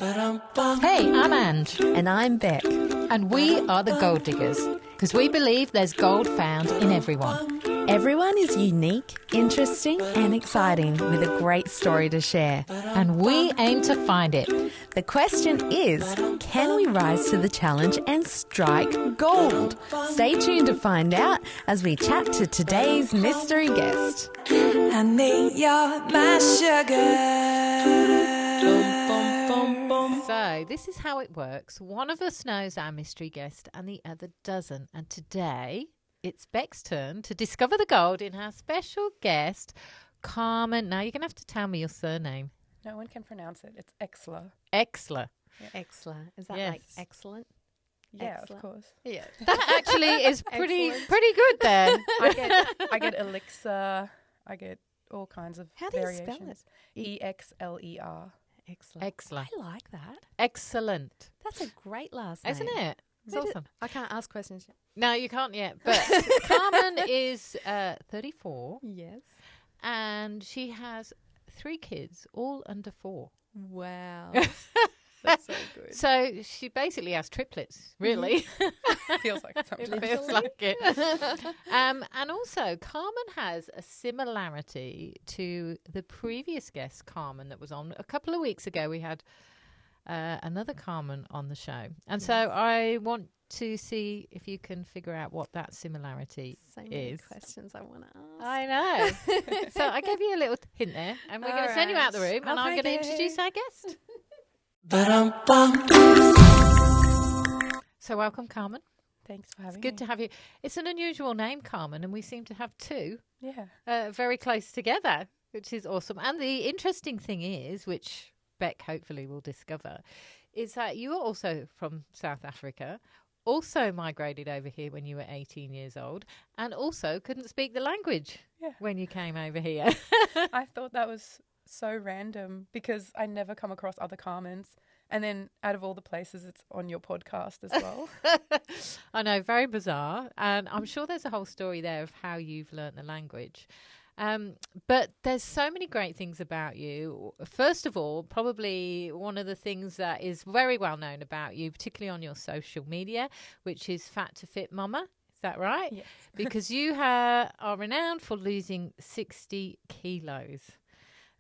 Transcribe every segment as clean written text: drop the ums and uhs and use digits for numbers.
Hey, I'm Ange. And I'm Beck. And we are the Gold Diggers, because we believe there's gold found in everyone. Everyone is unique, interesting and exciting with a great story to share. And we aim to find it. The question is, can we rise to the challenge and strike gold? Stay tuned to find out as we chat to today's mystery guest. Honey, you're my sugar. So this is how it works. One of us knows our mystery guest and the other doesn't. And today it's Beck's turn to discover the gold in our special guest, Carmen. Now you're going to have to tell me your surname. No one can pronounce it. It's Exler. Exler. Yeah. Exler. Is that Yes. like excellent? Yeah, Excellent. of course. Yeah. That actually is pretty good then. I get elixir. I get all kinds of How do you variations. spell it? EXLER. Excellent. Exler. I like that. Excellent. That's a great last name. Isn't it? It's awesome. I can't ask questions yet. No, you can't yet. But Carmen is 34 Yes. and she has 3 kids, all under 4. Wow. That's so good. So she basically has triplets, really. Feels like it sometimes. It feels like it. And also, Carmen has a similarity to the previous guest, Carmen, that was on. A couple of weeks ago, we had another Carmen on the show. And so I want to see if you can figure out what that similarity So many is. questions I want to ask. I know. So I gave you a little hint there. And we're going to send you out the room and I'm going to introduce our guest. So welcome, Carmen. Thanks for having Good me. to have you. It's an unusual name, Carmen, and we seem to have 2 Yeah. very close together, which is awesome. And the interesting thing is, which Beck hopefully will discover, is that you are also from South Africa, also migrated over here when you were 18 years old, and also couldn't speak the language when you came over here. I thought that was so random because I never come across other Carmens. And then out of all the places, it's on your podcast as well. I know, very bizarre. And I'm sure there's a whole story there of how you've learnt the language. But there's so many great things about you. First of all, probably one of the things that is very well known about you, particularly on your social media, which is Fat to Fit Mama. Is that right? Yes. Because you are renowned for losing 60 kilos,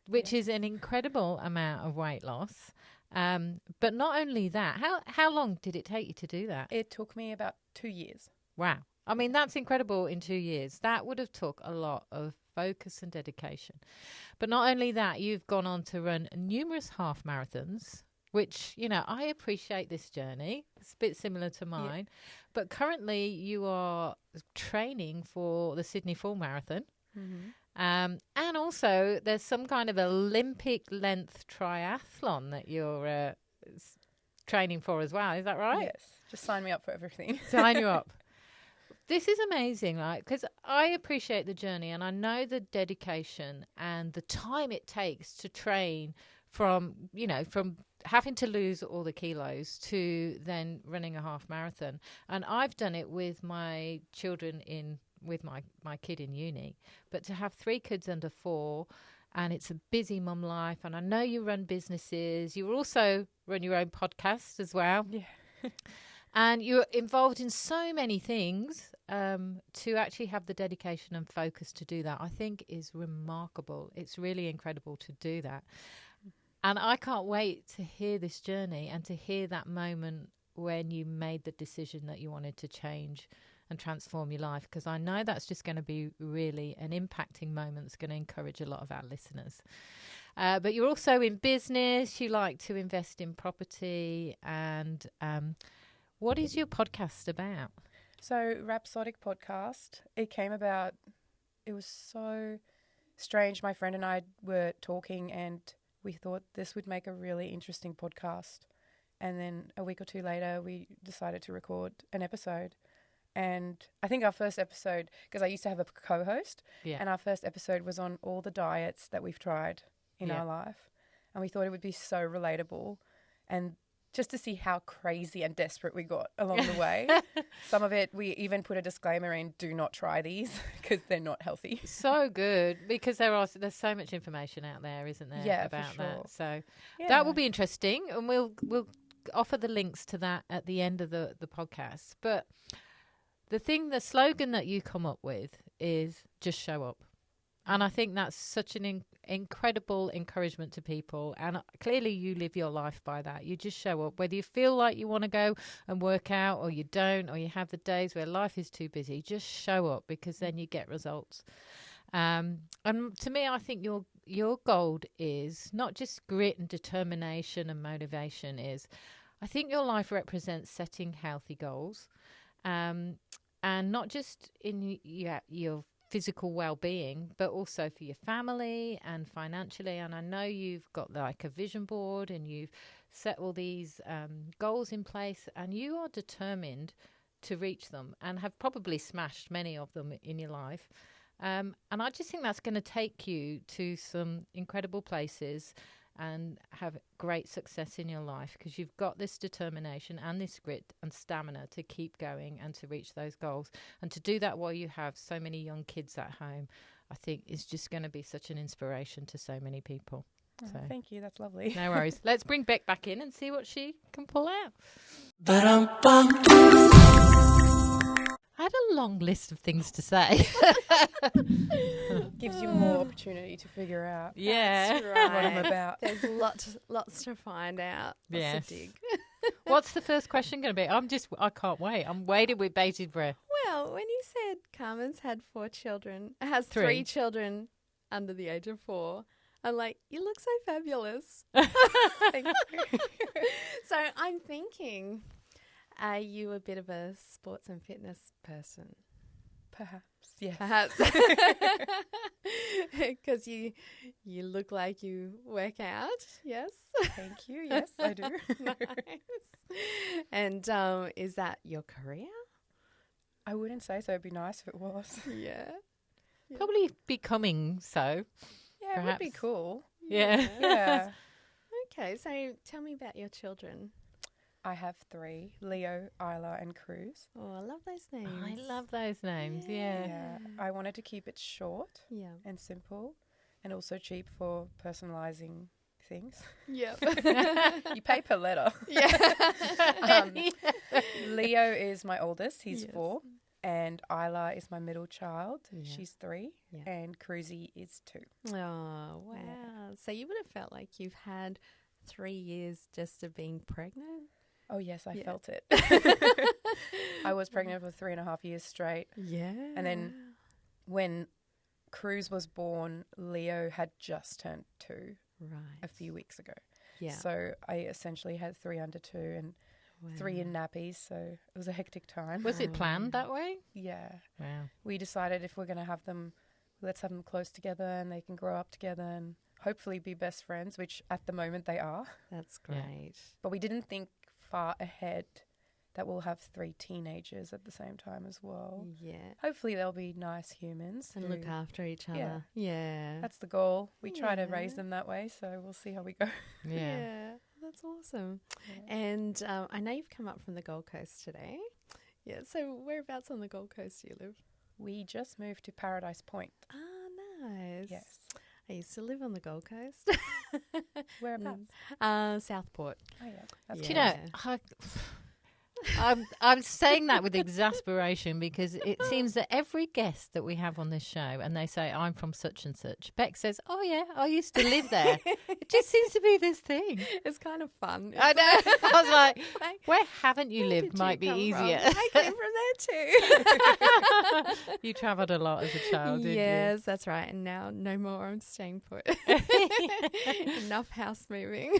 which is an incredible amount of weight loss. But not only that, how long did it take you to do that? It took me about 2 years. Wow. I mean, that's incredible in 2 years. That would have took a lot of focus and dedication. But not only that, you've gone on to run numerous half marathons, which, you know, I appreciate this journey. It's a bit similar to mine. Yeah. But currently you are training for the Sydney Full Marathon. Mm-hmm. And also there's some kind of Olympic length triathlon that you're training for as well. Is that right? Yes. Just sign me up for everything. Sign you up. This is amazing, right? Because I appreciate the journey and I know the dedication and the time it takes to train from having to lose all the kilos to then running a half marathon. And I've done it with my children with my kid in uni, but to have 3 kids under 4, and it's a busy mum life, and I know you run businesses, you also run your own podcast as well. Yeah. And you're involved in so many things, to actually have the dedication and focus to do that, I think is remarkable. It's really incredible to do that. And I can't wait to hear this journey and to hear that moment when you made the decision that you wanted to change and transform your life, because I know that's just going to be really an impacting moment that's going to encourage a lot of our listeners. But you're also in business, you like to invest in property, and what is your podcast about? So Rhapsodic Podcast, it came about, it was so strange. My friend and I were talking and we thought this would make a really interesting podcast. And then a week or 2 later, we decided to record an episode. And I think our first episode, because I used to have a co-host, and our first episode was on all the diets that we've tried in our life. And we thought it would be so relatable. And just to see how crazy and desperate we got along the way. Some of it, we even put a disclaimer in, do not try these because they're not healthy. So good, because there's so much information out there, isn't there, Yeah, about for sure. that. So Yeah. that will be interesting, and we'll offer the links to that at the end of the podcast. But the slogan that you come up with is just show up. And I think that's such an incredible encouragement to people. And clearly you live your life by that. You just show up, whether you feel like you want to go and work out or you don't, or you have the days where life is too busy. Just show up, because then you get results. And to me, I think your gold is not just grit and determination and motivation. I think your life represents setting healthy goals, and not just in your physical well-being, but also for your family and financially. And I know you've got like a vision board, and you've set all these goals in place, and you are determined to reach them, and have probably smashed many of them in your life. And I just think that's going to take you to some incredible places and have great success in your life, because you've got this determination and this grit and stamina to keep going and to reach those goals. And to do that while you have so many young kids at home, I think is just going to be such an inspiration to so many people. Oh, So thank you. That's lovely. no worries. Let's bring Beck back in and see what she can pull out. I had a long list of things to say. Gives you more opportunity to figure out Yeah. what I'm about. There's lots to find out. Yes. Lots to dig. What's the first question going to be? I can't wait. I'm waiting with bated breath. Well, when you said Carmen's had 4 children, has Three. 3 children under the age of 4, I'm like, you look so fabulous. Thank you. So I'm thinking, are you a bit of a sports and fitness person? Perhaps, yes. Perhaps. Because you look like you work out, yes? Thank you. Yes, I do. Nice. And is that your career? I wouldn't say so. It'd be nice if it was. Yeah. Probably becoming so. Yeah, it would be Perhaps. cool. Yeah. Yeah. Okay, so tell me about your children. I have 3, Leo, Isla, and Cruz. Oh, I love those names. I love those names. Yeah. Yeah. I wanted to keep it short Yeah. and simple, and also cheap for personalizing things. Yep. You pay per letter. Yeah. Leo is my oldest. He's Yes. 4. And Isla is my middle child. Yeah. She's 3. Yeah. And Cruzy is 2. Oh, wow. So you would have felt like you've had 3 years just of being pregnant? Oh, yes, I Yeah. felt it. I was pregnant for 3.5 years straight. Yeah. And then when Cruz was born, Leo had just turned 2 a few weeks ago. Yeah. So I essentially had 3 under 2 and 3 in nappies. So it was a hectic time. Was it planned that way? Yeah. Wow. We decided if we're going to have them, let's have them close together and they can grow up together and hopefully be best friends, which at the moment they are. That's Yeah. great. But we didn't think far ahead that we'll have 3 teenagers at the same time as well. Yeah. Hopefully they'll be nice humans. And who- look after each Yeah. other. Yeah. That's the goal. We try to raise Yeah. them that way, so we'll see how we go. Yeah. That's awesome. Yeah. And I know you've come up from the Gold Coast today. Yeah. So whereabouts on the Gold Coast do you live? We just moved to Paradise Point. Ah, nice. Yes. I used to live on the Gold Coast. Whereabouts? Southport. Oh, yeah. That's Do you Yeah. know, I'm saying that with exasperation, because it seems that every guest that we have on this show, and they say, I'm from such and such, Beck says, oh yeah, I used to live there. It just seems to be this thing. It's kind of fun. I know. I was like, Like, where haven't you where lived did might be come from? easier. I came from there too. You travelled a lot as a child, didn't Yes, that's right. And now no more. I'm staying put. Enough house moving.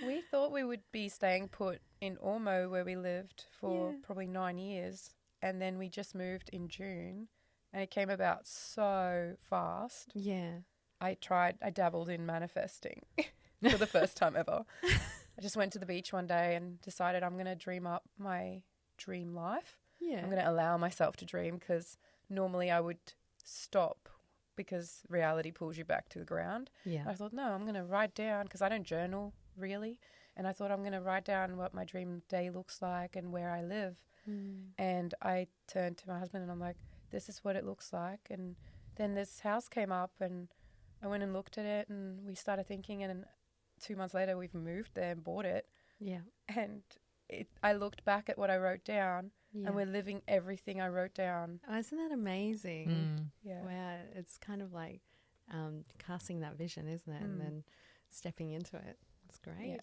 We thought we would be staying put in Ormo, where we lived for Yeah. probably 9 years. And then we just moved in June. And it came about so fast. Yeah. I dabbled in manifesting for the first time ever. I just went to the beach one day and decided I'm going to dream up my dream life. Yeah. I'm going to allow myself to dream, because normally I would stop because reality pulls you back to the ground. Yeah. I thought, no, I'm going to write down, because I don't journal really. And I thought, I'm going to write down what my dream day looks like and where I live. And I turned to my husband and I'm like, this is what it looks like. And then this house came up and I went and looked at it and we started thinking, and 2 months later we've moved there and bought it. Yeah. And I looked back at what I wrote down and we're living everything I wrote down. Oh, isn't that amazing? Yeah. Wow. It's kind of like casting that vision, isn't it? And then stepping into it. It's great. Yeah.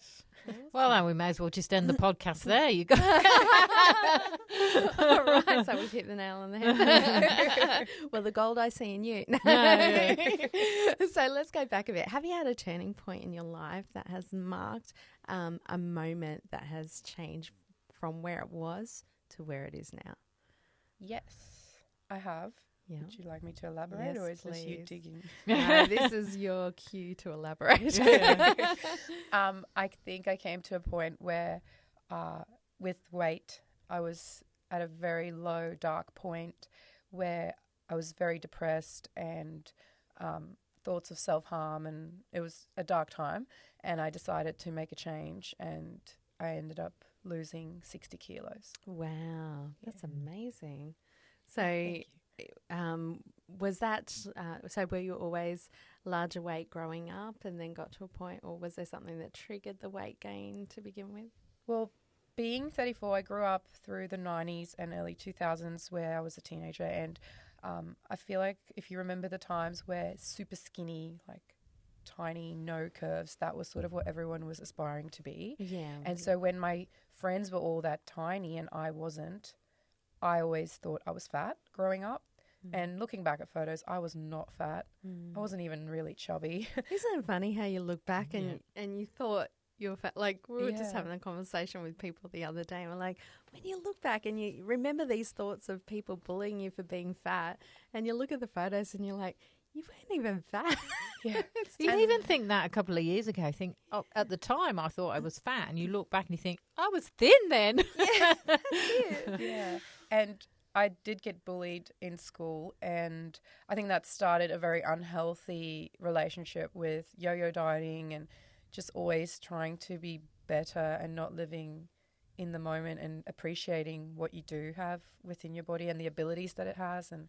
Awesome. Well, then we may as well just end the podcast there. You go. All right, so we've hit the nail on the head. Well, the gold I see in you. So let's go back a bit. Have you had a turning point in your life that has marked a moment that has changed from where it was to where it is now? Yes, I have. Yeah. Would you like me to elaborate, Yes, or is this you please. digging? No, this is your cue to elaborate. I think I came to a point where with weight, I was at a very low, dark point where I was very depressed and thoughts of self-harm, and it was a dark time, and I decided to make a change, and I ended up losing 60 kilos. Wow, that's amazing. So Thank you. was that, so were you always larger weight growing up and then got to a point, or was there something that triggered the weight gain to begin with? Well, being 34, I grew up through the 90s and early 2000s where I was a teenager, and I feel like if you remember the times where super skinny, like tiny, no curves, that was sort of what everyone was aspiring to be. Yeah. And so when my friends were all that tiny and I wasn't, I always thought I was fat growing up. And looking back at photos, I was not fat. I wasn't even really chubby. Isn't it funny how you look back and you thought you were fat? Like we were just Yeah. having a conversation with people the other day, and we're like, when you look back and you remember these thoughts of people bullying you for being fat, and you look at the photos and you're like, you weren't even fat. Yeah. You can even think that a couple of years ago. Think, oh, at the time I thought I was fat, and you look back and you think, I was thin then. Yeah. And I did get bullied in school, and I think that started a very unhealthy relationship with yo-yo dieting and just always trying to be better and not living in the moment and appreciating what you do have within your body and the abilities that it has. And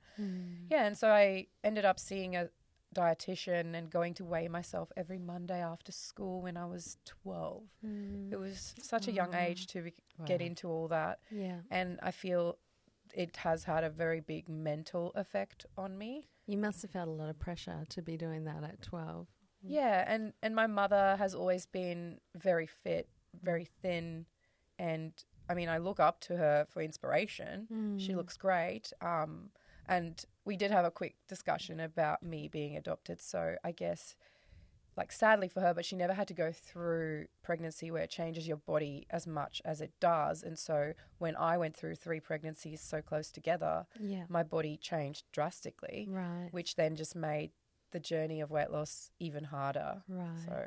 and so I ended up seeing a dietitian and going to weigh myself every Monday after school when I was 12. It was such a young age to get into all that. Yeah. And I feel it has had a very big mental effect on me. You must have felt a lot of pressure to be doing that at 12. Yeah, and my mother has always been very fit, very thin, and I mean, I look up to her for inspiration. She looks great. And we did have a quick discussion about me being adopted, so I guess, like, sadly for her, but she never had to go through pregnancy where it changes your body as much as it does. And so when I went through 3 pregnancies so close together, my body changed drastically, Right. which then just made the journey of weight loss even harder. Right. So,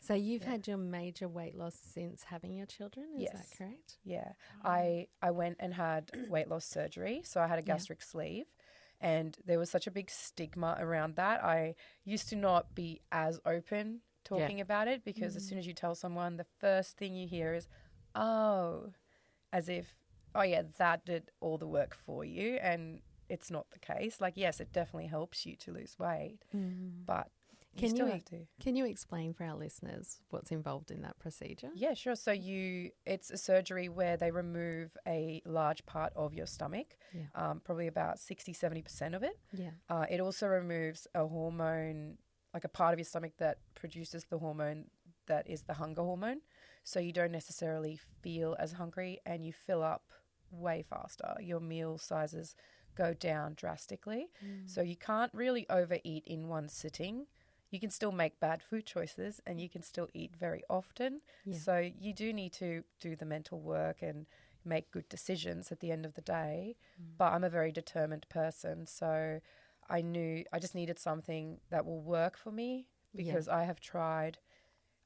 So you've had your major weight loss since having your children, is Yes. that correct? yeah, I went and had weight loss surgery. So I had a gastric sleeve. And there was such a big stigma around that. I used to not be as open talking about it because as soon as you tell someone, the first thing you hear is, oh, as if, oh, yeah, that did all the work for you. And it's not the case. Like, yes, it definitely helps you to lose weight, but you still have to. Can you explain for our listeners what's involved in that procedure? Yeah, sure. So it's a surgery where they remove a large part of your stomach, probably about 60-70% of it. Yeah. It also removes a hormone, like a part of your stomach that produces the hormone that is the hunger hormone. So you don't necessarily feel as hungry and you fill up way faster. Your meal sizes go down drastically. So you can't really overeat in one sitting. You can still make bad food choices and you can still eat very often. Yeah. So you do need to do the mental work and make good decisions at the end of the day. But I'm a very determined person. So I knew I just needed something that will work for me because I have tried.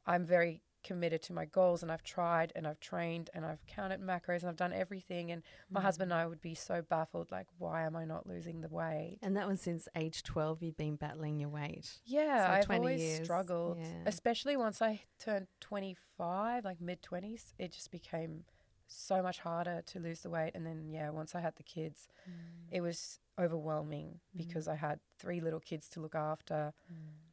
I'm very committed to my goals, and I've tried and I've trained and I've counted macros and I've done everything, and my husband and I would be so baffled, like, why am I not losing the weight? And that was since age 12 you'd been battling your weight. Yeah, So I've 20 always years. struggled, Yeah. especially once I turned 25, like mid-20s, it just became so much harder to lose the weight. And then, once I had the kids, it was overwhelming because I had 3 little kids to look after.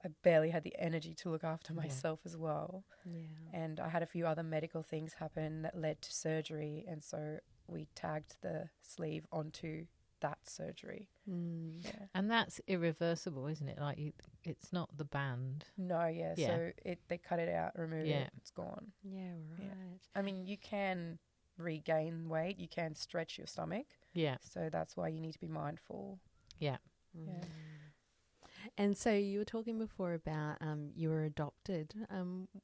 I barely had the energy to look after myself as well. Yeah. And I had a few other medical things happen that led to surgery. And so we tagged the sleeve onto that surgery. Yeah. And that's irreversible, isn't it? Like it's not the band. No, so they cut it out, remove it, it's gone. Yeah, right. I mean, you can regain weight, you can stretch your stomach. Yeah. So that's why you need to be mindful. Yeah. Yeah. And so you were talking before about you were adopted.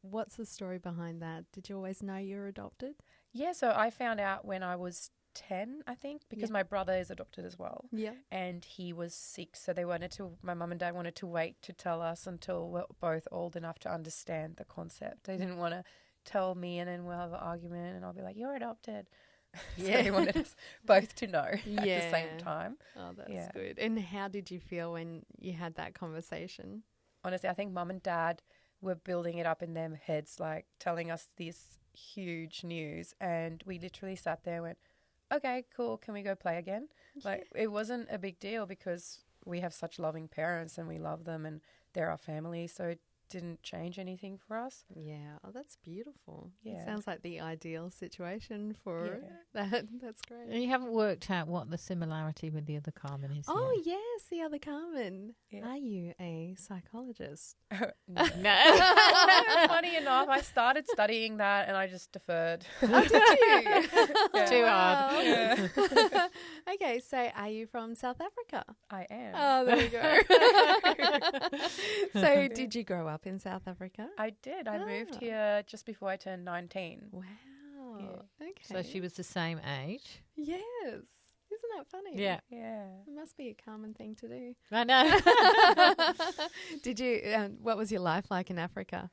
What's the story behind that? Did you always know you were adopted? Yeah, so I found out when I was 10, I think, because my brother is adopted as well. Yeah. And he was 6, so my mum and dad wanted to wait to tell us until we're both old enough to understand the concept. They didn't want to tell me and then we'll have an argument and I'll be like, you're adopted. So they wanted us both to know at the same time. Oh, that's good. And how did you feel when you had that conversation? Honestly, I think mum and dad were building it up in their heads, like telling us this huge news. And we literally sat there and went, okay, cool, can we go play again? Like, it wasn't a big deal because we have such loving parents and we love them and they're our family. So it didn't change anything for us. Yeah. Oh, that's beautiful. Yeah. It sounds like the ideal situation for that. That's great. And you haven't worked out what the similarity with the other Carmen is. Oh, yet. yes, the other Carmen. Yeah. Are you a psychologist? No. Funny enough, I started studying that and I just deferred. Oh, did you? Too hard. Wow. Yeah. Okay, so are you from South Africa? I am. Oh, there you go. So did you grow up in South Africa? I did. I moved here just before I turned 19. Wow. Yeah. Okay. So she was the same age. Yes. Isn't that funny? Yeah. Yeah. It must be a common thing to do. I know. Did you, what was your life like in Africa?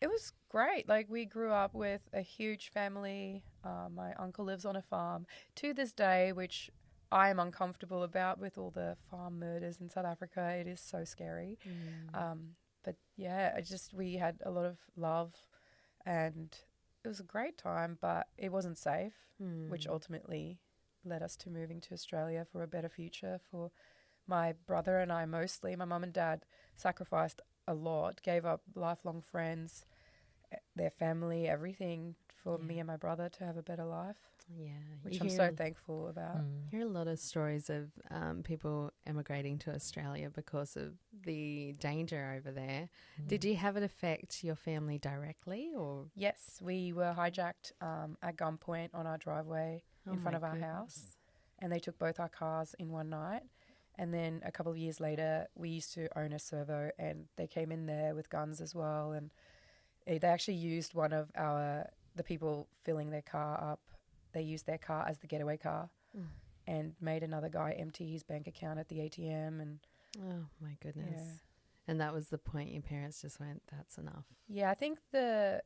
It was great. Like, we grew up with a huge family. My uncle lives on a farm to this day, which I am uncomfortable about with all the farm murders in South Africa. It is so scary. But yeah, we had a lot of love and it was a great time, but it wasn't safe, which ultimately led us to moving to Australia for a better future for my brother and I mostly. My mum and dad sacrificed a lot, gave up lifelong friends, their family, everything for me and my brother to have a better life. Yeah. Which I'm so thankful about. You hear a lot of stories of people emigrating to Australia because of the danger over there. Did you have it affect your family directly, or? Yes, we were hijacked at gunpoint on our driveway in front of our house, and they took both our cars in one night. And then a couple of years later, we used to own a servo, and they came in there with guns as well. And they actually used one of the people filling their car up. They used their car as the getaway car and made another guy empty his bank account at the ATM. And oh, my goodness. Yeah. And that was the point your parents just went, that's enough. Yeah, I think the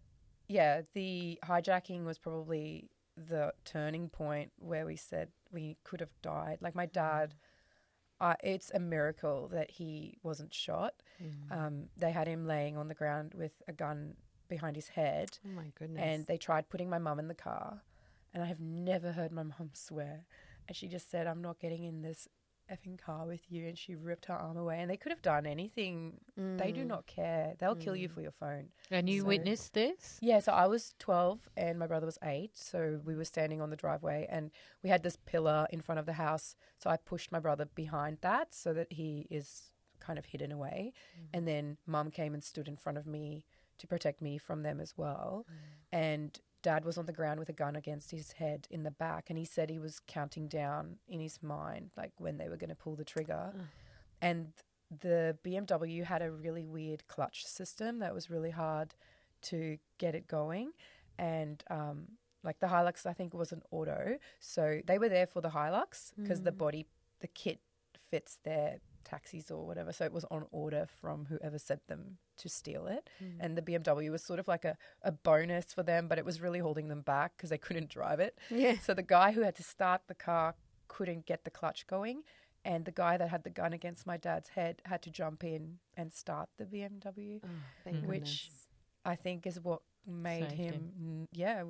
hijacking was probably the turning point where we said we could have died. Like, my dad, it's a miracle that he wasn't shot. They had him laying on the ground with a gun behind his head. Oh, my goodness. And they tried putting my mum in the car. And I have never heard my mum swear. And she just said, I'm not getting in this effing car with you. And she ripped her arm away. And they could have done anything. They do not care. They'll kill you for your phone. And you witnessed this? Yeah, so I was 12 and my brother was 8. So we were standing on the driveway and we had this pillar in front of the house. So I pushed my brother behind that so that he is kind of hidden away. And then mum came and stood in front of me to protect me from them as well. And Dad was on the ground with a gun against his head in the back, and he said he was counting down in his mind, like, when they were going to pull the trigger. And the BMW had a really weird clutch system that was really hard to get it going. And like, the Hilux, I think, was an auto. So they were there for the Hilux because the kit fits their taxis or whatever. So it was on order from whoever sent them to steal it. And the BMW was sort of like a bonus for them, but it was really holding them back because they couldn't drive it. Yeah. So the guy who had to start the car couldn't get the clutch going. And the guy that had the gun against my dad's head had to jump in and start the BMW, Oh, thank which goodness. I think is what made Saved him. Yeah,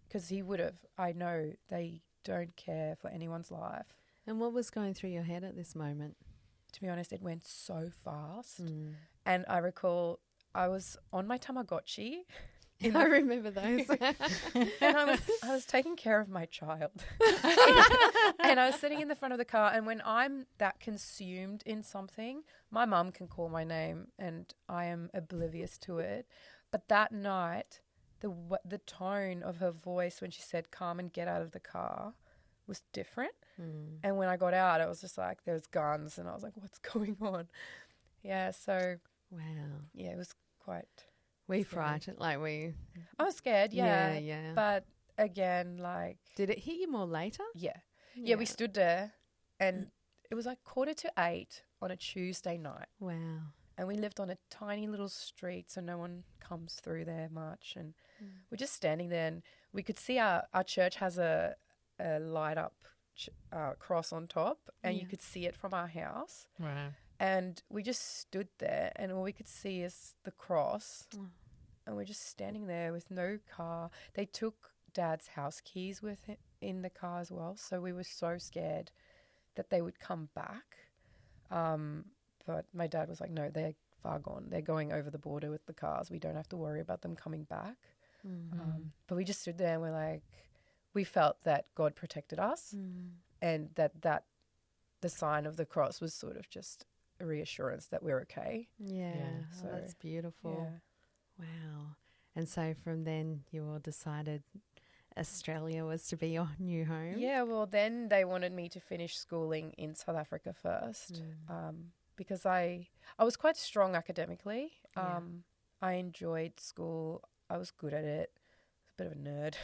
because he would have. I know they don't care for anyone's life. And what was going through your head at this moment? To be honest, it went so fast. Mm. And I recall I was on my Tamagotchi. I remember those. And I was taking care of my child. And I was sitting in the front of the car, and when I'm that consumed in something, my mum can call my name and I am oblivious to it. But that night, the tone of her voice when she said, "Carmen, get out of the car," was different. And when I got out, I was just like, there's guns, and I was like, what's going on? Yeah, so Wow. yeah, it was quite. We Scary. frightened, like we. I was scared, yeah. Yeah. But again, like, Did it hit you more later? yeah, we stood there, and it was like 7:45 on a Tuesday night, Wow. and we lived on a tiny little street, so no one comes through there much, and we're just standing there, and we could see our church has a light up cross on top, and you could see it from our house. Wow. And we just stood there, and all we could see is the cross. Oh. And we're just standing there with no car. They took Dad's house keys with him in the car as well. So we were so scared that they would come back. But my dad was like, no, they're far gone. They're going over the border with the cars. We don't have to worry about them coming back. But we just stood there, and we're like, we felt that God protected us, and that the sign of the cross was sort of just a reassurance that we're okay. Yeah. So, Oh, that's beautiful. Yeah. Wow. And so from then you all decided Australia was to be your new home? Yeah, well, then they wanted me to finish schooling in South Africa first, because I was quite strong academically. I enjoyed school. I was good at it. I was a bit of a nerd.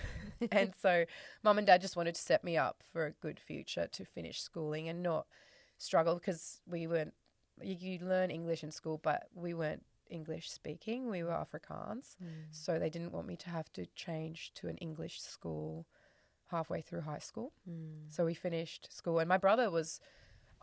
And so Mum and Dad just wanted to set me up for a good future to finish schooling and not struggle, because we weren't, you learn English in school, but we weren't English speaking. We were Afrikaans. So they didn't want me to have to change to an English school halfway through high school. So we finished school, and my brother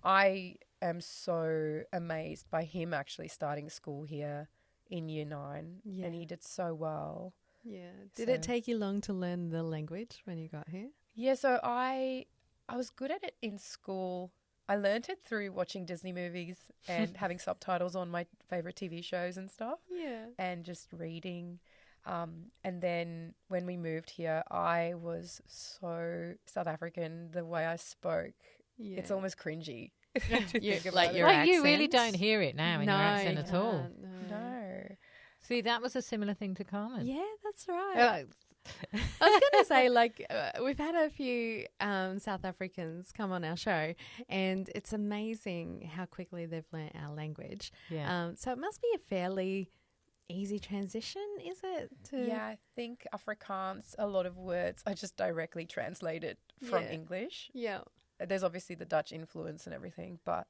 I am so amazed by him actually starting school here in year 9, and he did so well. Yeah. Did it take you long to learn the language when you got here? Yeah, so I was good at it in school. I learned it through watching Disney movies and having subtitles on my favorite TV shows and stuff. Yeah. And just reading. And then when we moved here, I was so South African, the way I spoke. Yeah. It's almost cringy. Like your Well, you really accent? don't hear it now in your accent at all. No. See, that was a similar thing to Carmen. Yeah, that's right. I was going to say, like, we've had a few South Africans come on our show, and it's amazing how quickly they've learnt our language. Yeah. So it must be a fairly easy transition, is it? Yeah, I think Afrikaans, a lot of words are just directly translated from Yeah. English. Yeah. There's obviously the Dutch influence and everything, but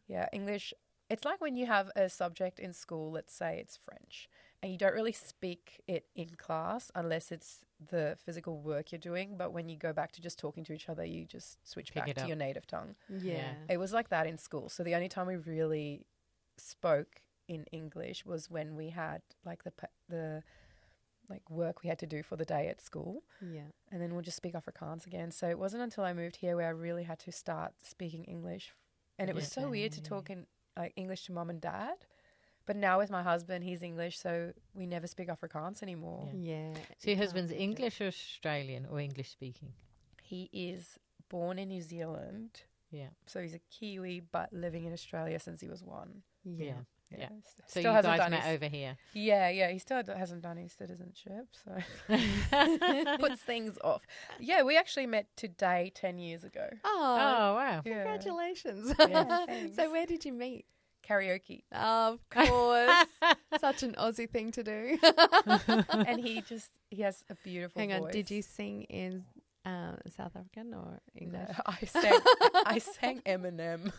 yeah, English, it's like when you have a subject in school, let's say it's French, and you don't really speak it in class unless it's the physical work you're doing, but when you go back to just talking to each other, you just switch Pick back it to up. your native tongue. Yeah. It was like that in school. So the only time we really spoke in English was when we had like the like work we had to do for the day at school. Yeah. And then we'll just speak Afrikaans again. So it wasn't until I moved here where I really had to start speaking English. And it was so weird to talk in like English to Mum and Dad. But now with my husband, he's English, so we never speak Afrikaans anymore. Yeah. So your husband's English or Australian or English speaking? He is born in New Zealand. Yeah. So he's a Kiwi, but living in Australia since he was 1. Yeah. Yeah. Still So you hasn't guys done met his, over here. Yeah. He still hasn't done his citizenship, so puts things off. Yeah, we actually met today 10 years ago. Oh, Oh, wow. Yeah. congratulations. Yeah, thanks. So where did you meet? Karaoke. Of course. Such an Aussie thing to do. And he has a beautiful Hang on, voice. did you sing in South African or English? No, I sang Eminem.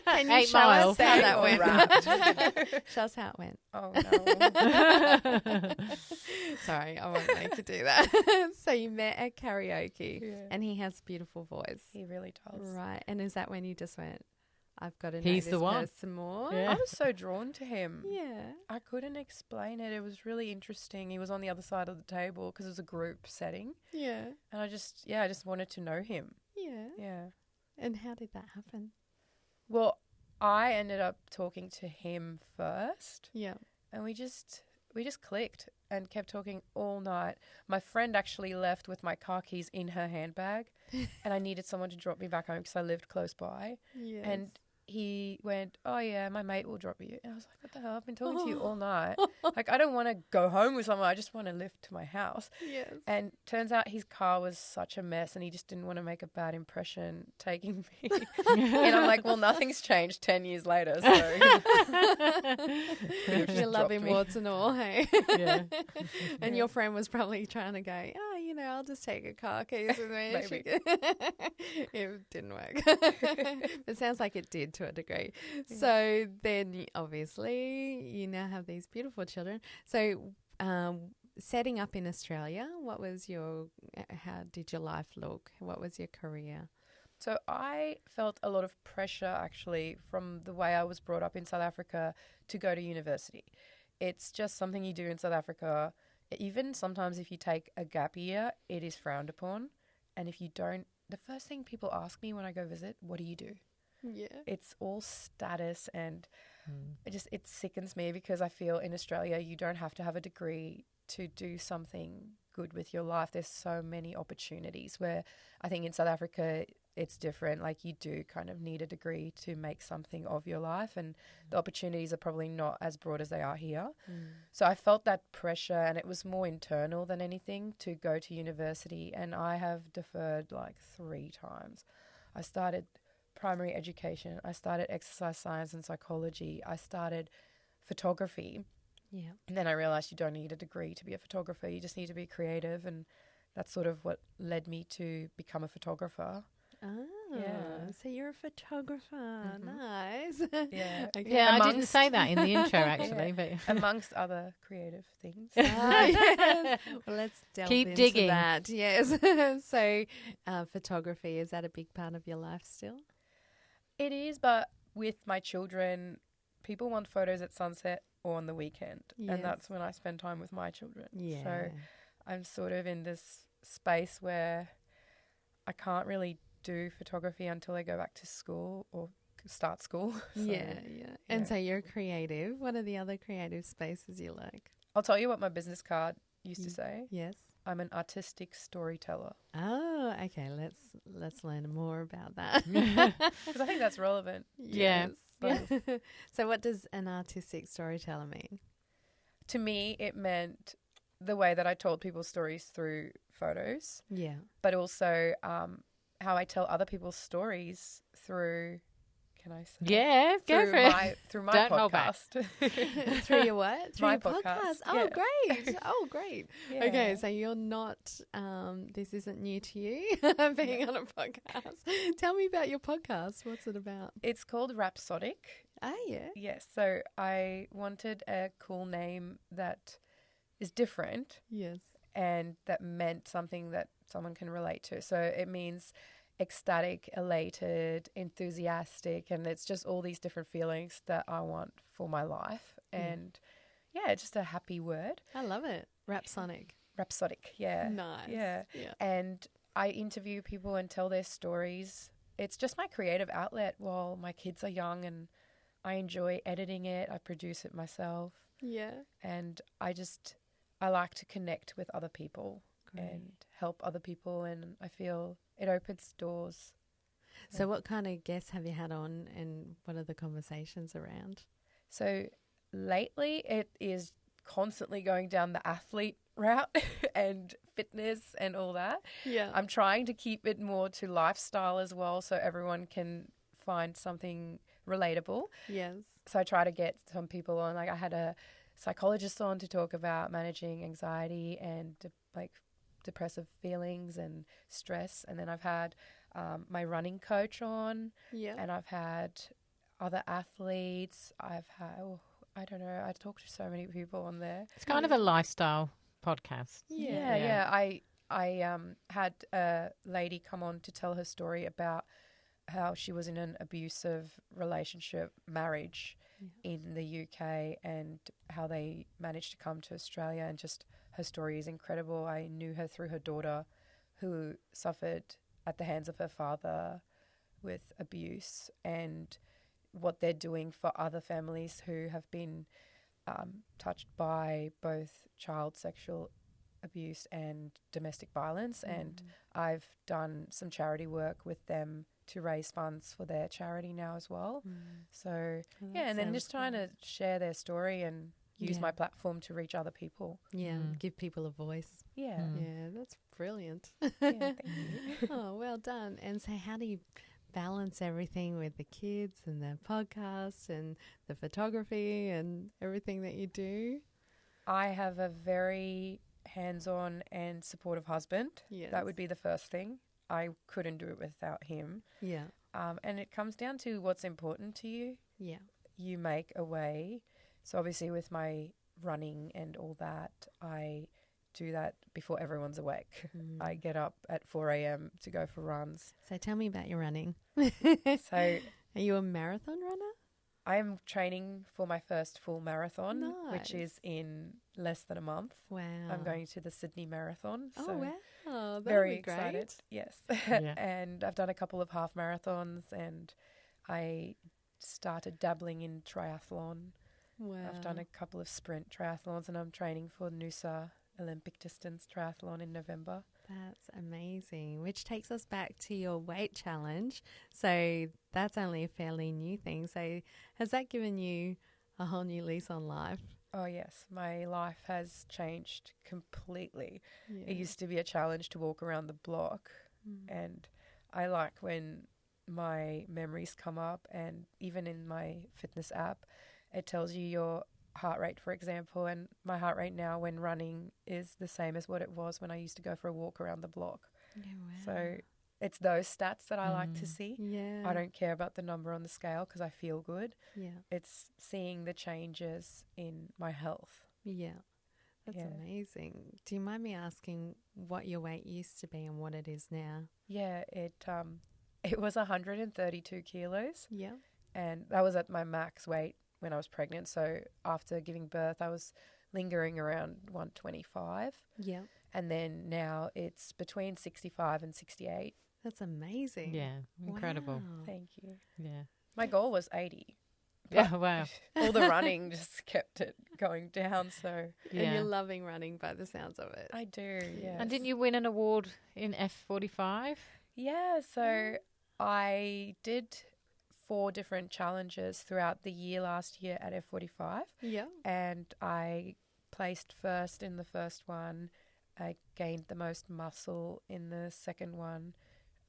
Can you 8 show Mile. us how that Or went? rapped. Show us how it went. Oh no. Sorry, I won't make you do that. So you met at karaoke, Yeah. and he has a beautiful voice. He really does. Right. And is that when you just went, I've got to know He's this the one. person more? Yeah. I was so drawn to him. Yeah. I couldn't explain it. It was really interesting. He was on the other side of the table because it was a group setting. Yeah. And I just wanted to know him. Yeah. Yeah. And how did that happen? Well, I ended up talking to him first, Yeah. and we just clicked and kept talking all night. My friend actually left with my car keys in her handbag, and I needed someone to drop me back home because I lived close by. Yes. And he went, "Oh yeah, my mate will drop you." And I was like, "What the hell? I've been talking to you all night. Like, I don't want to go home with someone. I just want to lift to my house." yes. And turns out his car was such a mess, and he just didn't want to make a bad impression taking me. And I'm like, "Well, nothing's changed 10 years later, so You love him me. warts and all, hey? Yeah. And your friend was probably trying to go, I'll just take a car keys with me. Maybe. It didn't work. It sounds like it did to a degree. Yeah. So then obviously you now have these beautiful children. So setting up in Australia, how did your life look? What was your career? So I felt a lot of pressure actually from the way I was brought up in South Africa to go to university. It's just something you do in South Africa. Even sometimes if you take a gap year, it is frowned upon. And if you don't, the first thing people ask me when I go visit, what do you do? Yeah. It's all status, and it sickens me because I feel in Australia you don't have to have a degree to do something good with your life. There's so many opportunities where I think in South Africa it's different. Like, you do kind of need a degree to make something of your life, and the opportunities are probably not as broad as they are here. So I felt that pressure, and it was more internal than anything to go to university, and I have deferred like 3 times. I started primary education. I started exercise science and psychology. I started photography. Yeah. And then I realized you don't need a degree to be a photographer. You just need to be creative. And that's sort of what led me to become a photographer. Yeah. So you're a photographer. Nice. Yeah. Okay. Yeah, I didn't say that in the intro actually, but Amongst other creative things. Yes. Well, let's delve Keep into digging. that. Yes. So photography, is that a big part of your life still? It is, but with my children, people want photos at sunset or on the weekend. Yes. And that's when I spend time with my children. Yeah. So I'm sort of in this space where I can't really do photography until they go back to school or start school. So, yeah. And yeah. so you're creative. What are the other creative spaces you like? I'll tell you what my business card used to say. Yes. I'm an artistic storyteller. Oh, okay. Let's learn more about that. Because I think that's relevant. Yeah. Yes. So what does an artistic storyteller mean? To me, it meant the way that I told people's stories through photos, Yeah. but also how I tell other people's stories through, can I say? yeah, go through for it. my, through my Don't hold back. podcast. Through your what? Through My your podcast, Oh, yeah. great. Oh, great. Yeah. Okay, so you're not, this isn't new to you, being on a podcast. Tell me about your podcast. What's it about? It's called Rhapsodic. Ah, yeah. Yes, so I wanted a cool name that is different Yes. and that meant something that someone can relate to. So it means ecstatic, elated, enthusiastic, and it's just all these different feelings that I want for my life. And yeah, just a happy word. I love it. Rhapsodic. Rhapsodic, yeah. Nice. Yeah. Yeah. And I interview people and tell their stories. It's just my creative outlet while my kids are young, and I enjoy editing it. I produce it myself, Yeah. and I like to connect with other people and help other people, and I feel it opens doors. So what kind of guests have you had on, and what are the conversations around? So lately it is constantly going down the athlete route and fitness and all that. Yeah. I'm trying to keep it more to lifestyle as well, so everyone can find something relatable. Yes. So I try to get some people on. Like, I had a psychologist on to talk about managing anxiety and depressive feelings and stress. And then I've had my running coach on, and I've had other athletes. I've had, I don't know, I talked to so many people on there. It's kind of a lifestyle podcast. Yeah. I had a lady come on to tell her story about how she was in an abusive relationship, marriage in the UK, and how they managed to come to Australia, and just her story is incredible. I knew her through her daughter, who suffered at the hands of her father with abuse, and what they're doing for other families who have been touched by both child sexual abuse and domestic violence. And I've done some charity work with them to raise funds for their charity now as well. So and then just trying to share their story and use my platform to reach other people. Give people a voice. Yeah, that's brilliant. Thank you. Oh, well done. And so how do you balance everything with the kids and the podcast and the photography and everything that you do? I have a very hands-on and supportive husband. That would be the first thing. I couldn't do it without him. And it comes down to what's important to you. You make a way. So obviously with my running and all that, I do that before everyone's awake. I get up at 4 a.m. to go for runs. So tell me about your running. So are you a marathon runner? I'm training for my first full marathon, which is in less than a month. Wow. I'm going to the Sydney Marathon. Oh, so wow. That'll very be great. excited. Yes. And I've done a couple of half marathons, and I started dabbling in triathlon. Wow. I've done a couple of sprint triathlons, and I'm training for Noosa Olympic distance triathlon in November. That's amazing, which takes us back to your weight challenge. So that's only a fairly new thing. So has that given you a whole new lease on life? Oh, yes. My life has changed completely. It used to be a challenge to walk around the block, and I like when my memories come up, and even in my fitness app, it tells you your heart rate, for example, and my heart rate now when running is the same as what it was when I used to go for a walk around the block. So it's those stats that I like to see. I don't care about the number on the scale because I feel good. It's seeing the changes in my health. That's amazing. Do you mind me asking what your weight used to be and what it is now? It was 132 kilos. And that was at my max weight when I was pregnant. So after giving birth, I was lingering around 125. And then now it's between 65 and 68. That's amazing. Yeah, incredible. Wow. Thank you. Yeah. My goal was 80. Yeah, wow. All the running just kept it going down. So And you're loving running by the sounds of it. I do, yeah. And didn't you win an award in F45? Yeah, so I did 4 different challenges throughout the year last year at F45. And I placed first in the first one. I gained the most muscle in the second one.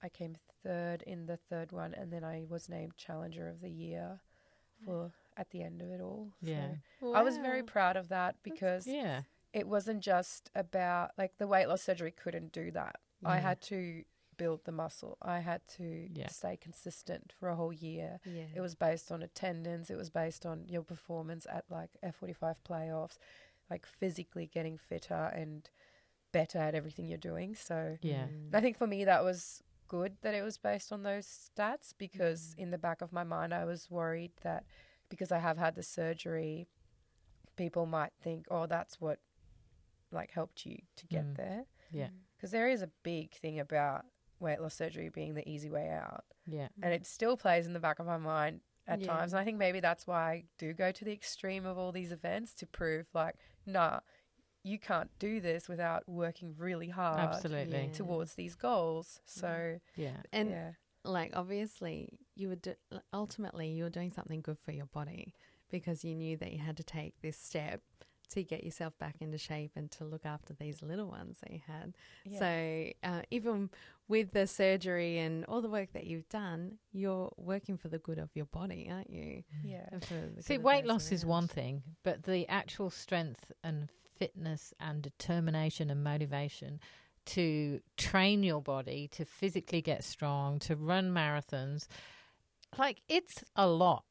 I came third in the third one, and then I was named Challenger of the Year for at the end of it all. So I was very proud of that because it wasn't just about, like, the weight loss surgery couldn't do that. I had to build the muscle. I had to stay consistent for a whole year. It was based on attendance. It was based on your performance at, like, F45 playoffs, like physically getting fitter and better at everything you're doing. So I think for me that was good that it was based on those stats, because in the back of my mind I was worried that because I have had the surgery, people might think, oh, that's what, like, helped you to get there. Because there is a big thing about weight loss surgery being the easy way out. And it still plays in the back of my mind at times. And I think maybe that's why I do go to the extreme of all these events, to prove, like, nah, you can't do this without working really hard towards these goals. So like, obviously you were ultimately you were doing something good for your body, because you knew that you had to take this step to get yourself back into shape and to look after these little ones that you had. So even with the surgery and all the work that you've done, you're working for the good of your body, aren't you? See, weight loss is one thing, but the actual strength and fitness and determination and motivation to train your body to physically get strong, to run marathons. Like, it's a lot.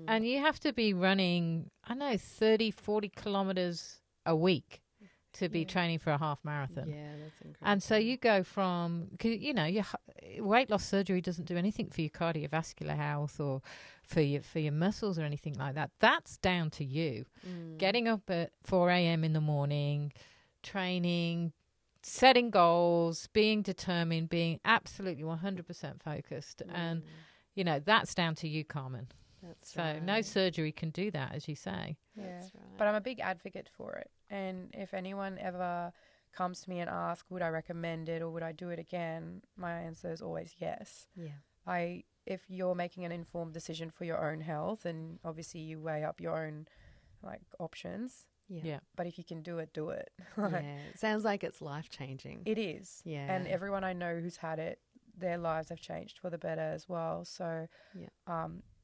And you have to be running, 30, 40 kilometers a week to be training for a half marathon. Yeah, that's incredible. And so you go from, cause, your weight loss surgery doesn't do anything for your cardiovascular health or for your muscles or anything like that. That's down to you. Getting up at 4 a.m. in the morning, training, setting goals, being determined, being absolutely 100% focused. And, that's down to you, Carmen. That's so right. no surgery can do that, as you say. Yeah. That's right. But I'm a big advocate for it. And if anyone ever comes to me and asks, would I recommend it or would I do it again? My answer is always yes. Yeah. If you're making an informed decision for your own health, and obviously you weigh up your own options. Yeah. But if you can do it, do it. Yeah. It sounds like it's life-changing. It is. Yeah. And everyone I know who's had it, their lives have changed for the better as well. So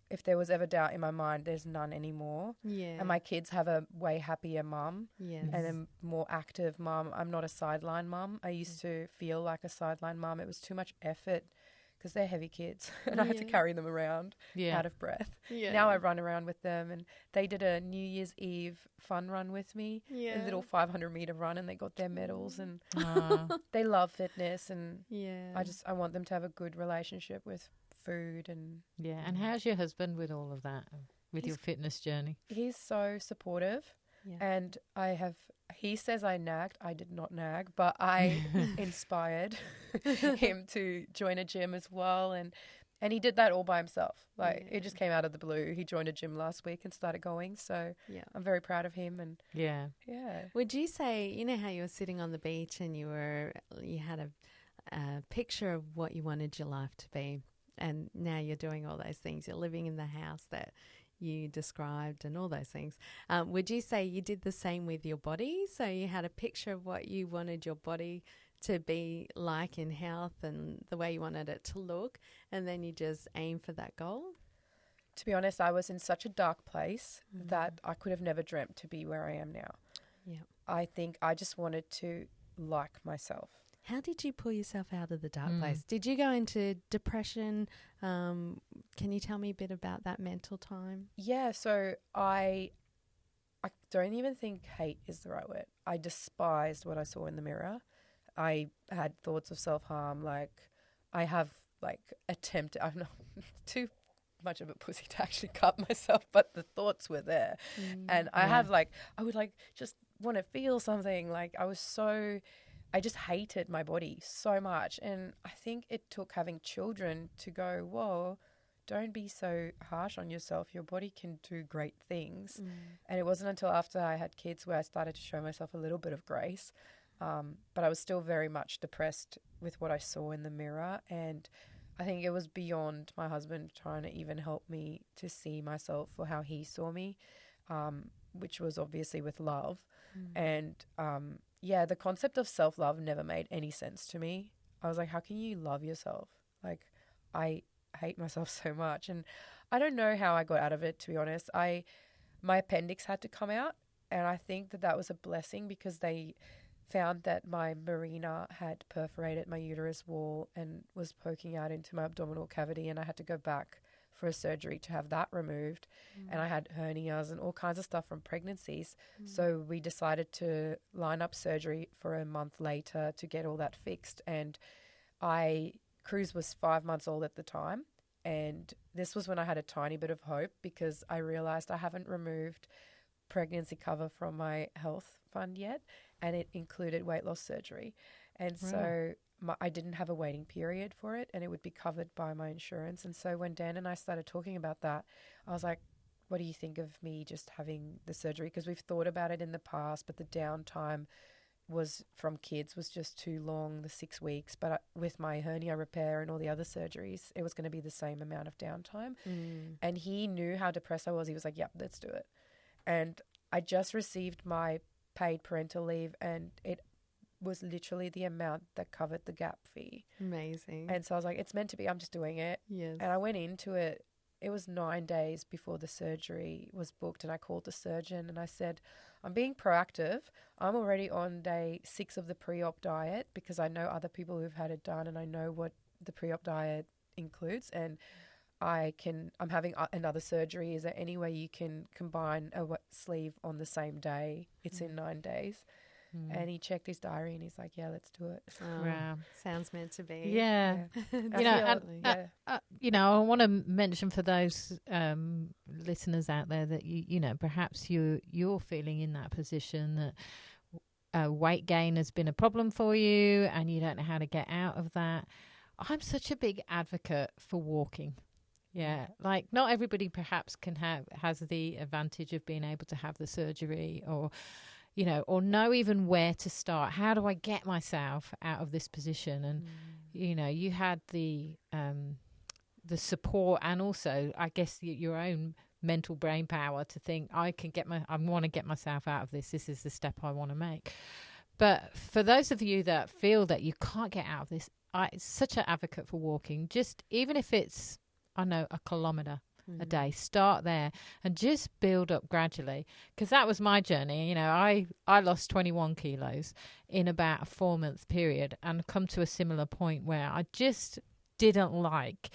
if there was ever doubt in my mind, there's none anymore. Yeah. And my kids have a way happier mum Yes. and a more active mum. I'm not a sideline mum. I used to feel like a sideline mum. It was too much effort because they're heavy kids and I had to carry them around out of breath. Yeah. Now I run around with them, and they did a New Year's Eve fun run with me, a little 500-meter run, and they got their medals, and they love fitness, and I want them to have a good relationship with food. And And how's your husband with all of that, with your fitness journey? He's so supportive. And he says I nagged. I did not nag, but I inspired him to join a gym as well. And he did that all by himself. It just came out of the blue. He joined a gym last week and started going. So I'm very proud of him. And Would you say, how you were sitting on the beach and you had a picture of what you wanted your life to be, and now you're doing all those things. You're living in the house that you described and all those things. Would you say you did the same with your body? So you had a picture of what you wanted your body to be like in health and the way you wanted it to look, and then you just aim for that goal? To be honest, I was in such a dark place that I could have never dreamt to be where I am now. Yeah. I think I just wanted to like myself. How did you pull yourself out of the dark place? Did you go into depression? Can you tell me a bit about that mental time? Yeah, so I don't even think hate is the right word. I despised what I saw in the mirror. I had thoughts of self-harm. I have attempted, I'm not too much of a pussy to actually cut myself, but the thoughts were there. And I have I would just want to feel something. I just hated my body so much. And I think it took having children to go, whoa, don't be so harsh on yourself. Your body can do great things. And it wasn't until after I had kids where I started to show myself a little bit of grace. But I was still very much depressed with what I saw in the mirror. And I think it was beyond my husband trying to even help me to see myself for how he saw me, which was obviously with love. And the concept of self-love never made any sense to me. I was like, how can you love yourself? I hate myself so much. And I don't know how I got out of it, to be honest. My appendix had to come out, and I think that was a blessing because they found that my marina had perforated my uterus wall and was poking out into my abdominal cavity, and I had to go back for a surgery to have that removed. And I had hernias and all kinds of stuff from pregnancies. So we decided to line up surgery for a month later to get all that fixed. And Cruz was 5 months old at the time. And this was when I had a tiny bit of hope because I realized I haven't removed pregnancy cover from my health fund yet. And it included weight loss surgery. And so I didn't have a waiting period for it, and it would be covered by my insurance. And so when Dan and I started talking about that, I was like, what do you think of me just having the surgery? Because we've thought about it in the past, but the downtime from kids was just too long, the 6 weeks. But with my hernia repair and all the other surgeries, it was going to be the same amount of downtime. And he knew how depressed I was. He was like, yep, let's do it. And I just received my paid parental leave, and it was literally the amount that covered the gap fee. Amazing. And so I was like, it's meant to be. I'm just doing it. Yes. And I went into it. It was 9 days before the surgery was booked, and I called the surgeon and I said, I'm being proactive. I'm already on day 6 of the pre-op diet because I know other people who've had it done and I know what the pre-op diet includes, and I'm having another surgery. Is there any way you can combine a sleeve on the same day? It's in 9 days. And he checked his diary and he's like, yeah, let's do it. Wow. Sounds meant to be. Yeah. I want to mention for those listeners out there that, perhaps you're feeling in that position that weight gain has been a problem for you and you don't know how to get out of that. I'm such a big advocate for walking. Yeah, like not everybody perhaps has the advantage of being able to have the surgery or know even where to start. How do I get myself out of this position? And, you had the support and also, I guess, your own mental brain power to think, I want to get myself out of this. This is the step I want to make. But for those of you that feel that you can't get out of this, I'm such an advocate for walking. Just even if it's, a kilometre a day, start there and just build up gradually, because that was my journey. I lost 21 kilos in about a 4-month period and come to a similar point where I just didn't like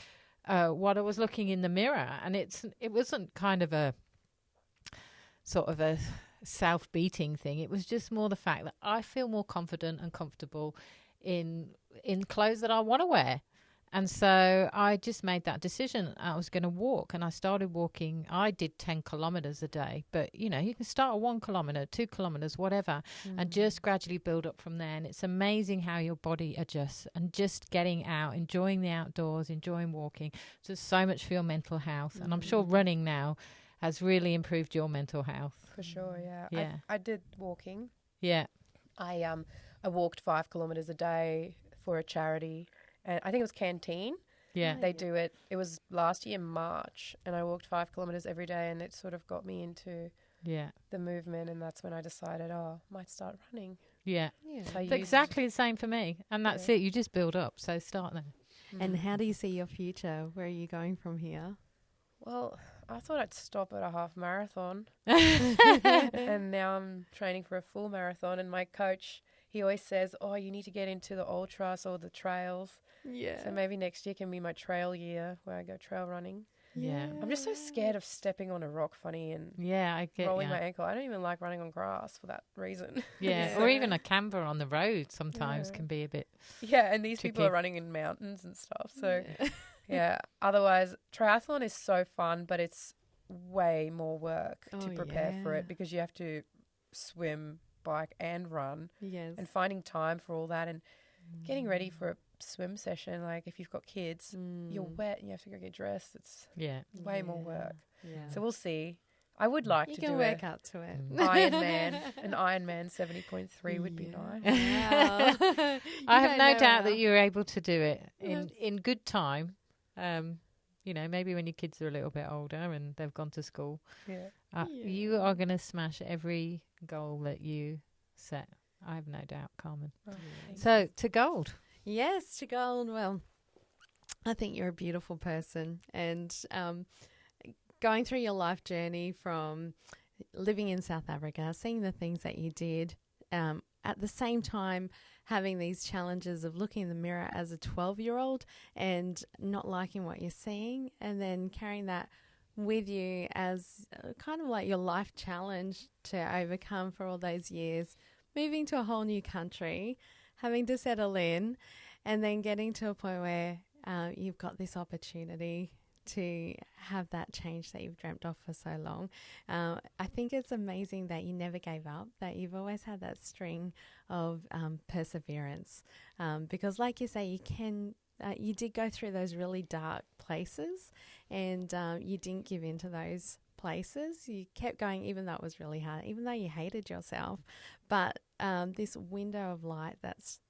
what I was looking in the mirror, and it wasn't kind of a sort of a self-beating thing. It was just more the fact that I feel more confident and comfortable in clothes that I want to wear. And so I just made that decision. I was going to walk, and I started walking. I did 10 kilometers a day, but you can start at 1 kilometer, 2 kilometers, whatever, and just gradually build up from there. And it's amazing how your body adjusts, and just getting out, enjoying the outdoors, enjoying walking. Just so much for your mental health. And I'm sure running now has really improved your mental health. For sure, yeah. Yeah. I did walking. Yeah. I walked 5 kilometers a day for a charity. And I think it was Canteen. Yeah. They do it. It was last year, March, and I walked 5 kilometres every day, and it sort of got me into the movement, and that's when I decided, I might start running. Yeah. So It's exactly the same for me, and that's it. You just build up, so start there. And how do you see your future? Where are you going from here? Well, I thought I'd stop at a half marathon, and now I'm training for a full marathon, and my coach, he always says, you need to get into the ultras or the trails. Yeah. So maybe next year can be my trail year where I go trail running. Yeah. I'm just so scared of stepping on a rock funny and I get rolling my ankle. I don't even like running on grass for that reason. Yeah. Or even a camber on the road sometimes can be a bit Yeah, and these tricky. people are running in mountains and stuff. So otherwise triathlon is so fun, but it's way more work to prepare for it, because you have to swim, bike and run. Yes. And finding time for all that, and getting ready for a swim session. Like if you've got kids, you're wet and you have to go get dressed. It's way more work. Yeah. So we'll see. I would like to do You can work up to it. An Ironman 70.3 would be nice. Wow. I have no doubt that you're able to do it in good time. Maybe when your kids are a little bit older and they've gone to school. You are going to smash every goal that you set. I have no doubt, Carmen. So to gold. Yes, to gold. Well, I think you're a beautiful person, and going through your life journey from living in South Africa, seeing the things that you did, at the same time having these challenges of looking in the mirror as a 12-year-old and not liking what you're seeing, and then carrying that with you as kind of like your life challenge to overcome for all those years, moving to a whole new country, having to settle in, and then getting to a point where you've got this opportunity to have that change that you've dreamt of for so long. I think it's amazing that you never gave up, that you've always had that string of perseverance, because like you say, you did go through those really dark places, and you didn't give in to those places. You kept going even though it was really hard, even though you hated yourself. But this window of light that's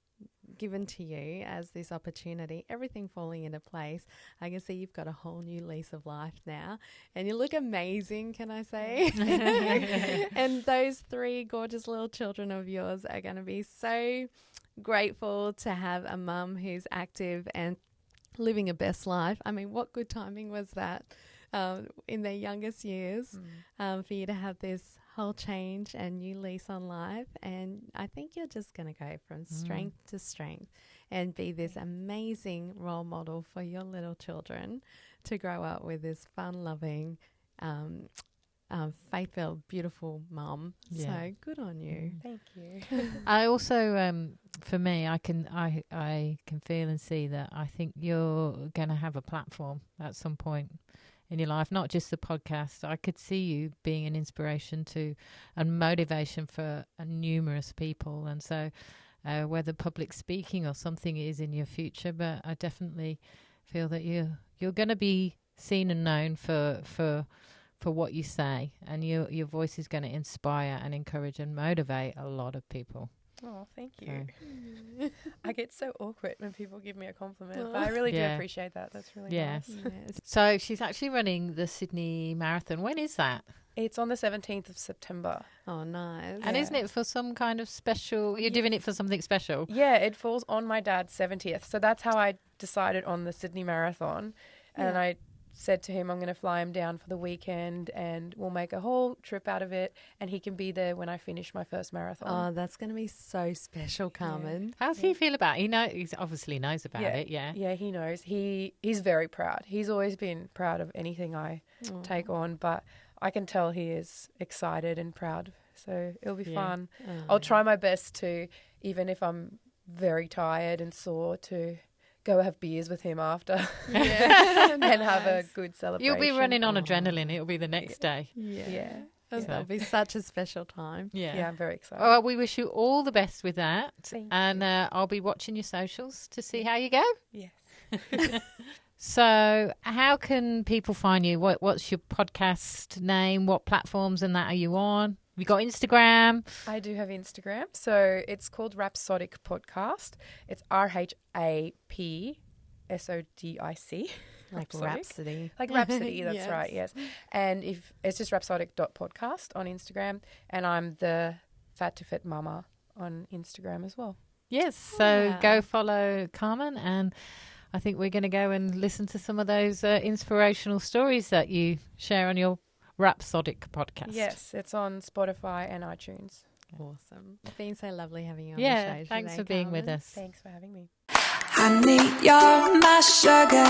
given to you as this opportunity, everything falling into place. I can see you've got a whole new lease of life now, and you look amazing, can I say? And those 3 gorgeous little children of yours are going to be so grateful to have a mum who's active and living a best life. I mean, what good timing was that? in their youngest years, for you to have this whole change and new lease on life. And I think you're just going to go from strength to strength and be this amazing role model for your little children to grow up with this fun-loving, faith-filled, beautiful mum. Yeah. So good on you. Thank you. I also, for me, I can feel and see that I think you're going to have a platform at some point in your life, not just the podcast. I could see you being an inspiration to and motivation for numerous people. And so whether public speaking or something is in your future, but I definitely feel that you're going to be seen and known for what you say, and your voice is going to inspire and encourage and motivate a lot of people. Oh, thank you. I get so awkward when people give me a compliment, but I really do appreciate that. That's really nice. Yes. So she's actually running the Sydney Marathon. When is that? It's on the 17th of September. Oh, nice. And isn't it for some kind of special? You're doing it for something special? Yeah, it falls on my dad's 70th. So that's how I decided on the Sydney Marathon. And I said to him, I'm going to fly him down for the weekend and we'll make a whole trip out of it, and he can be there when I finish my first marathon. Oh, that's going to be so special, Carmen. How's he feel about it? He obviously knows about it, Yeah, he knows. He's very proud. He's always been proud of anything I take on, but I can tell he is excited and proud. So it'll be fun. Oh. I'll try my best to, even if I'm very tired and sore, to go have beers with him after and have a good celebration. You'll be running on adrenaline. It'll be the next day. Yeah. That'll be such a special time. Yeah, I'm very excited. Well, we wish you all the best with that. Thank and I'll be watching your socials to see how you go. Yes. So how can people find you? What's your podcast name? What platforms and that are you on? We got Instagram. I do have Instagram. So it's called Rhapsodic Podcast. It's RHAPSODIC. Like Rhapsody. Like Rhapsody, that's Yes. right, yes. And if it's just rhapsodic.podcast on Instagram, and I'm the Fat to Fit Mama on Instagram as well. Yes, so go follow Carmen, and I think we're going to go and listen to some of those inspirational stories that you share on your Rhapsodic podcast. Yes, it's on Spotify and iTunes. Awesome. It's been so lovely having you on Yeah, the show thanks today, for being Carmen. with us. Thanks for having me. Honey, you're my sugar.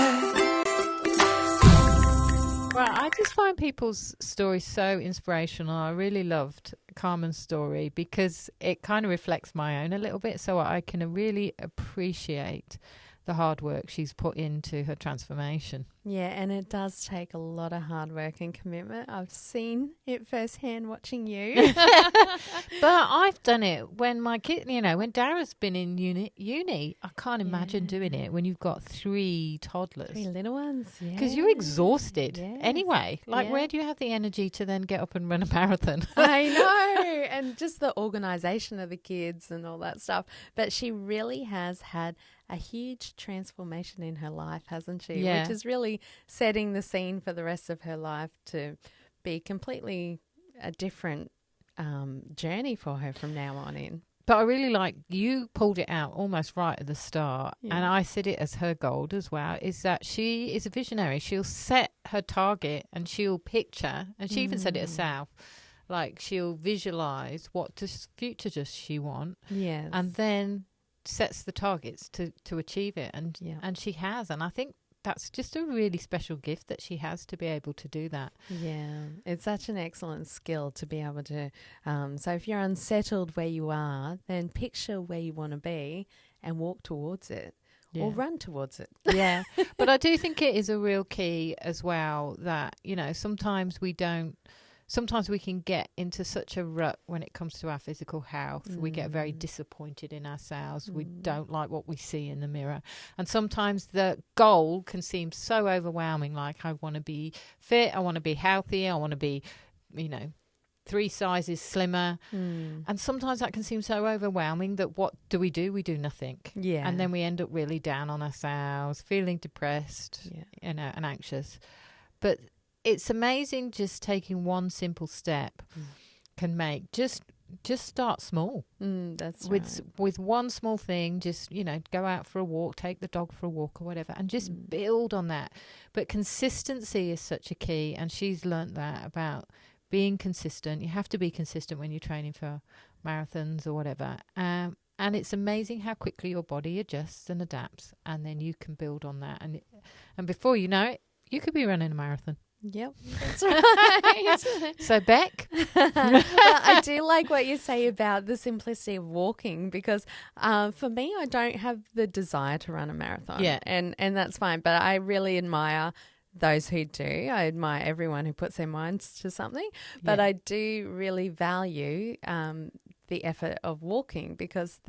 Well, I just find people's stories so inspirational. I really loved Carmen's story because it kind of reflects my own a little bit, so I can really appreciate the hard work she's put into her transformation. Yeah, and it does take a lot of hard work and commitment. I've seen it firsthand watching you. But I've done it when my kid, when Dara's been in uni. I can't imagine doing it when you've got 3 toddlers. 3 little ones, yeah. Because you're exhausted Yes. anyway. Like, Yeah. where do you have the energy to then get up and run a marathon? I know. And just the organisation of the kids and all that stuff. But she really has had a huge transformation in her life, hasn't she? Yeah. Which is really setting the scene for the rest of her life to be completely a different journey for her from now on in. But I really like you pulled it out almost right at the start. Yeah. And I said it as her goal as well, is that she is a visionary. She'll set her target and she'll picture, and she even said it herself, like she'll visualise what future does she want, Yes. and then sets the targets to achieve it. And Yeah. and she has. And I think that's just a really special gift that she has to be able to do that. Yeah, it's such an excellent skill to be able to. So if you're unsettled where you are, then picture where you want to be and walk towards it or run towards it. Yeah. But I do think it is a real key as well that, sometimes we can get into such a rut when it comes to our physical health. We get very disappointed in ourselves. We don't like what we see in the mirror. And sometimes the goal can seem so overwhelming, like I want to be fit, I want to be healthy, I want to be, 3 sizes slimmer. And sometimes that can seem so overwhelming that what do? We do nothing. Yeah. And then we end up really down on ourselves, feeling depressed, and anxious. But it's amazing just taking one simple step can make just just start small. That's right. With one small thing, just, go out for a walk, take the dog for a walk or whatever, and just build on that. But consistency is such a key, and she's learnt that about being consistent. You have to be consistent when you're training for marathons or whatever. And it's amazing how quickly your body adjusts and adapts, and then you can build on that. And before you know it, you could be running a marathon. Yep, that's right. So, Beck? Well, I do like what you say about the simplicity of walking, because for me, I don't have the desire to run a marathon. Yeah. And that's fine. But I really admire those who do. I admire everyone who puts their minds to something. But I do really value the effort of walking, because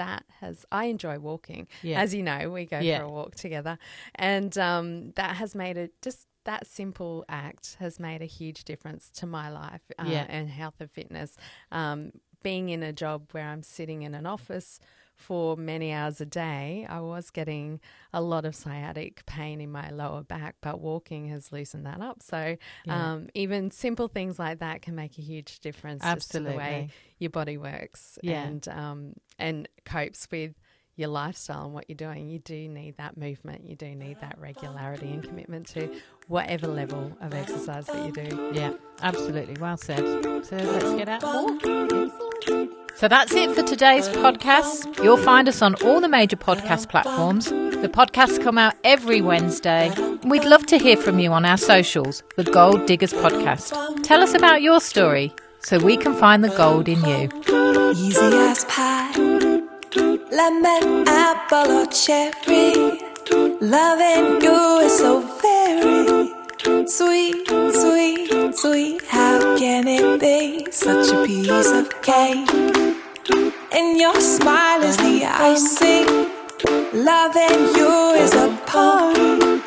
I enjoy walking. Yeah. As you know, we go for a walk together. And that has made it just... That simple act has made a huge difference to my life and health and fitness. Being in a job where I'm sitting in an office for many hours a day, I was getting a lot of sciatic pain in my lower back, but walking has loosened that up. So even simple things like that can make a huge difference. Absolutely. Just to the way your body works and copes with your lifestyle and what you're doing. You do need that movement. You do need that regularity and commitment to whatever level of exercise that you do. Yeah, absolutely. Well said. So let's get out and walk. So that's it for today's podcast. You'll find us on all the major podcast platforms. The podcasts come out every Wednesday. We'd love to hear from you on our socials, the Gold Diggers Podcast. Tell us about your story so we can find the gold in you. Easy as pie, lemon, apple or cherry. Loving you is so very sweet, sweet, sweet. How can it be such a piece of cake? And your smile is the icing. Loving you is a poem.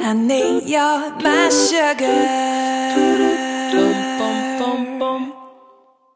Honey, you're my sugar.